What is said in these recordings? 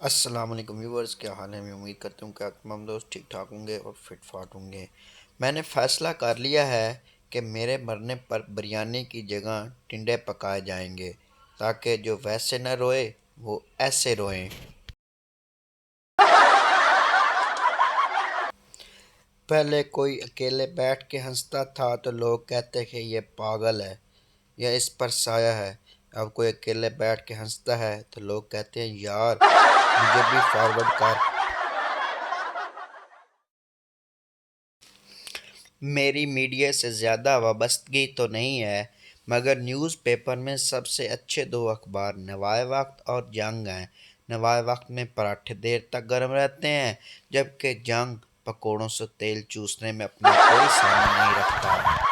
अस्सलाम वालेकुम व्यूवर्स, क्या हाल है। मैं उम्मीद करता हूँ कि आप तमाम दोस्त ठीक ठाक होंगे और फिट फाट होंगे। मैंने फ़ैसला कर लिया है कि मेरे मरने पर बिरयानी की जगह टिंडे पकाए जाएंगे, ताकि जो वैसे न रोए वो ऐसे रोएं। पहले कोई अकेले बैठ के हंसता था तो लोग कहते कि ये पागल है या इस पर साया है। अब कोई अकेले बैठ के हंसता है तो लोग कहते हैं यार मुझे भी फॉरवर्ड कर। मेरी मीडिया से ज़्यादा वाबस्तगी तो नहीं है, मगर न्यूज़पेपर में सबसे अच्छे दो अखबार नवाए वक्त और जंग हैं। नवाए वक्त में पराठे देर तक गर्म रहते हैं, जबकि जंग पकोड़ों से तेल चूसने में अपना कोई सानी नहीं रखता।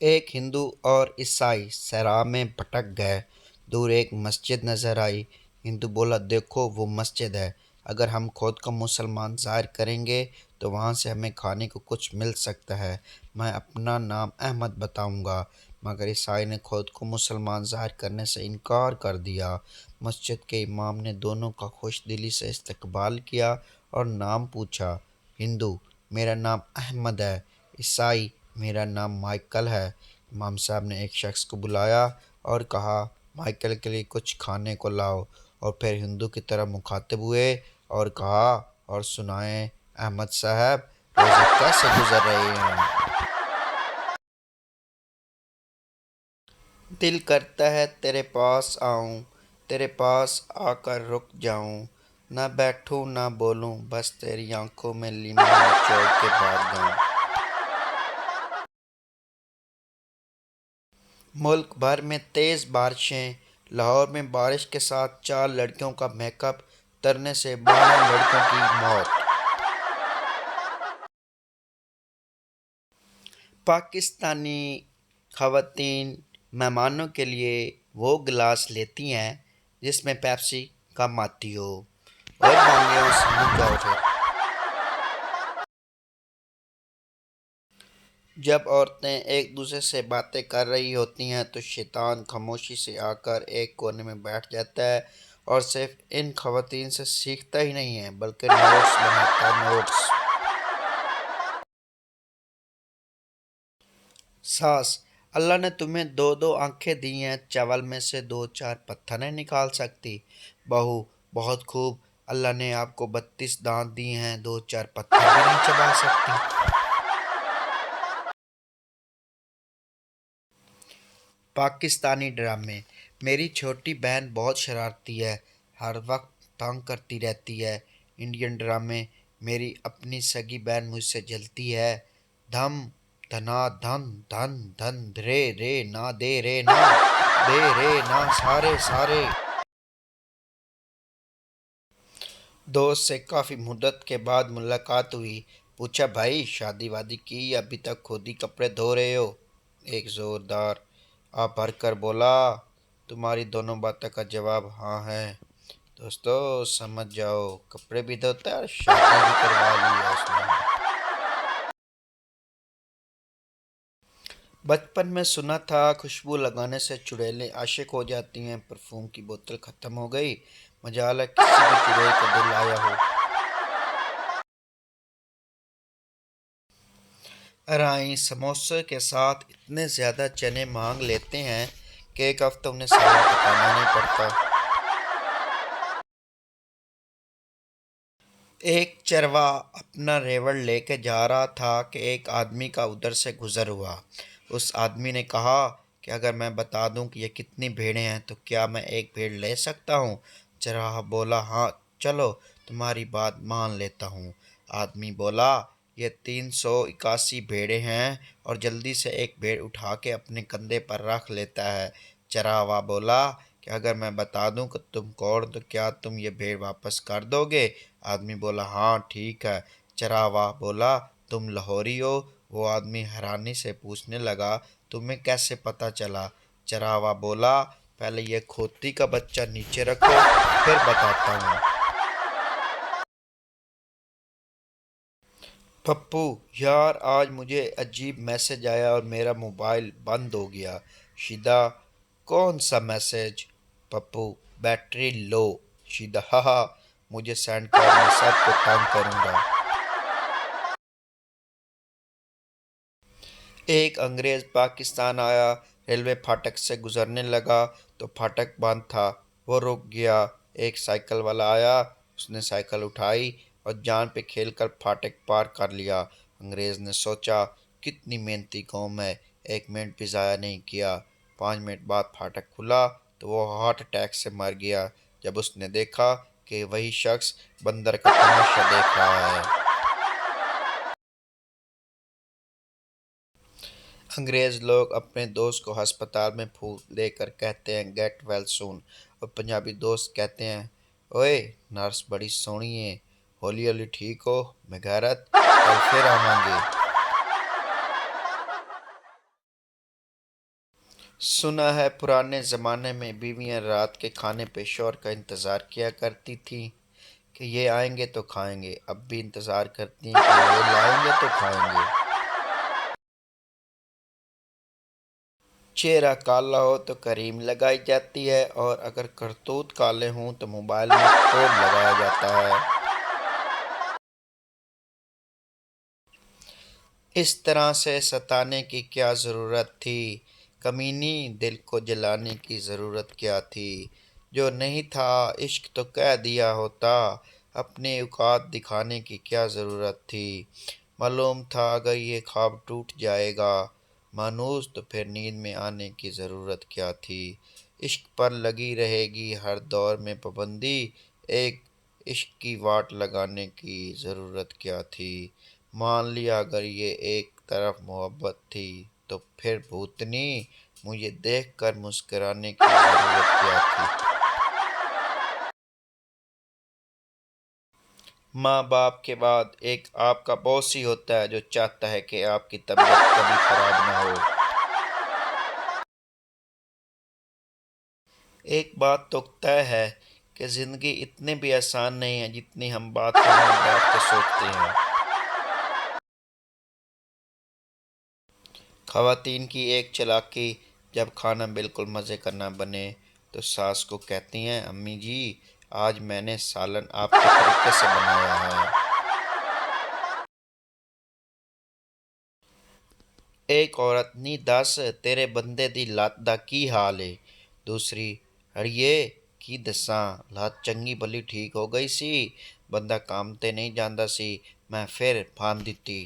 एक हिंदू और ईसाई सराह में भटक गए। दूर एक मस्जिद नजर आई। हिंदू बोला, देखो वो मस्जिद है। अगर हम खुद को मुसलमान ज़ाहिर करेंगे तो वहाँ से हमें खाने को कुछ मिल सकता है। मैं अपना नाम अहमद बताऊंगा। मगर ईसाई ने खुद को मुसलमान ज़ाहिर करने से इनकार कर दिया। मस्जिद के इमाम ने दोनों का खुश दिली से इस्तकबाल किया और नाम पूछा। हिंदू, मेरा नाम अहमद है। ईसाई, मेरा नाम माइकल है। इमाम साहब ने एक शख्स को बुलाया और कहा, माइकल के लिए कुछ खाने को लाओ। और फिर हिंदू की तरफ मुखातिब हुए और कहा, और सुनाएं अहमद साहब, रोज़े कैसे गुजर रहे हैं। दिल करता है तेरे पास आऊं, तेरे पास आकर रुक जाऊं। ना बैठूं ना बोलूं, बस तेरी आंखों में लीमू निचोड़ के भाग जाऊं। मुल्क भर में तेज़ बारिशें। लाहौर में बारिश के साथ 4 लड़कियों का मेकअप तरने से 12 लड़कों की मौत। पाकिस्तानी ख़वातीन मेहमानों के लिए वो गिलास लेती हैं जिसमें पेप्सी कम आती हो। और बांगियों समझ जाओ फिर। जब औरतें एक दूसरे से बातें कर रही होती हैं तो शैतान खामोशी से आकर एक कोने में बैठ जाता है और सिर्फ इन खवातीन से सीखता ही नहीं है बल्कि नोट्स बनाता है, नोट्स। सास, अल्लाह ने तुम्हें दो दो आंखें दी हैं, चावल में से दो चार पत्थर नहीं निकाल सकती। बहू, बहुत खूब, अल्लाह ने आपको 32 दांत दिए हैं, दो चार पत्थर भी नहीं चबा सकती। पाकिस्तानी ड्रामे। मेरी छोटी बहन बहुत शरारती है, हर वक्त तंग करती रहती है। इंडियन ड्रामे। मेरी अपनी सगी बहन मुझसे जलती है। धम धना धन धन धन रे रे ना दे रे ना दे रे ना सारे सारे। दोस्त से काफ़ी मुद्दत के बाद मुलाकात हुई। पूछा, भाई शादी वादी की या अभी तक खुद ही कपड़े धो रहे हो। एक ज़ोरदार आ भर कर बोला। तुम्हारी दोनों बातों का जवाब हाँ है। दोस्तों समझ जाओ, कपड़े भी धोता है और शादी भी करवा ली है उसने। बचपन में सुना था खुशबू लगाने से चुड़ैलें आशिक हो जाती हैं। परफ्यूम की बोतल ख़त्म हो गई, मजाल है किसी भी चुड़ैल का दिल आया हो। राई समोसे के साथ इतने ज़्यादा चने मांग लेते हैं कि एक हफ्ता उन्हें सालन पकाना नहीं पड़ता। एक चरवा अपना रेवड़ लेके जा रहा था कि एक आदमी का उधर से गुजर हुआ। उस आदमी ने कहा कि अगर मैं बता दूं कि ये कितनी भेड़ें हैं तो क्या मैं एक भेड़ ले सकता हूँ। चरवाहा बोला, हाँ चलो, तुम्हारी बात मान लेता हूँ। आदमी बोला, ये 381 भेड़ें हैं, और जल्दी से एक भेड़ उठा के अपने कंधे पर रख लेता है। चरवाहा बोला कि अगर मैं बता दूं कि तुम कौन तो क्या तुम ये भेड़ वापस कर दोगे। आदमी बोला, हाँ ठीक है। चरावा बोला, तुम लाहौरी हो। वो आदमी हैरानी से पूछने लगा, तुम्हें कैसे पता चला। चरावा बोला, पहले ये खोती का बच्चा नीचे रखो, फिर बताता हूँ। पप्पू, यार आज मुझे अजीब मैसेज आया और मेरा मोबाइल बंद हो गया। शिदा, कौन सा message? Pappu, battery low. Sheeda, हा, मुझे सेंड कर, मैं सबको तंग करूंगा। एक अंग्रेज पाकिस्तान आया, रेलवे फाटक से गुजरने लगा तो फाटक बंद था। वो रुक गया। एक साइकिल वाला आया, उसने साइकिल उठाई और जान पे खेलकर फाटक पार कर लिया। अंग्रेज ने सोचा, कितनी मेहनती कौम है, 1 मिनट भी ज़ाया नहीं किया। 5 मिनट बाद फाटक खुला तो वो हार्ट अटैक से मर गया जब उसने देखा कि वही शख्स बंदर का तमाशा देख रहा है। अंग्रेज लोग अपने दोस्त को अस्पताल में फूल देकर कहते हैं, गेट वेल सून। और पंजाबी दोस्त कहते हैं, ओए नर्स बड़ी सोहनी है, हौली हौली ठीक हो, मैं गैरत, कल फिर आवांगे। सुना है पुराने ज़माने में बीवियां रात के खाने पे शौहर का इंतज़ार किया करती थी कि ये आएंगे तो खाएंगे। अब भी इंतज़ार करती हैं कि ये लाएंगे तो खाएंगे। चेहरा काला हो तो क्रीम लगाई जाती है और अगर करतूत काले हों तो मोबाइल में कोड लगाया जाता है। इस तरह से सताने की क्या ज़रूरत थी? कमीनी, दिल को जलाने की ज़रूरत क्या थी? जो नहीं था इश्क तो कह दिया होता, अपने औकात दिखाने की क्या ज़रूरत थी? मालूम था अगर ये ख्वाब टूट जाएगा मानूस तो फिर नींद में आने की ज़रूरत क्या थी? इश्क पर लगी रहेगी हर दौर में पाबंदी, एक इश्क की वाट लगाने की ज़रूरत क्या थी? मान लिया अगर ये एक तरफ मोहब्बत थी तो फिर भूतनी, मुझे देख कर मुस्कराने की ज़रूरत क्या थी? माँ बाप के बाद एक आपका बॉस ही होता है जो चाहता है कि आपकी तबीयत कभी खराब ना हो। एक बात तो तय है कि ज़िंदगी इतनी भी आसान नहीं है जितनी हम बाथरूम में बैठ के सोचते हैं। ख़वातीन की एक चालाकी, जब खाना बिल्कुल मज़े का ना बने तो सास को कहती हैं, अम्मी जी आज मैंने सालन आपके तरीके से बनाया है। एक औरत, नी दस तेरे बंदे दी लत्त दा की हाल है? दूसरी, अड़िए की दसां, लत्त चंगी भली ठीक हो गई सी, बंदा काम ते नहीं जांदा सी, मैं फिर फान दित्ती।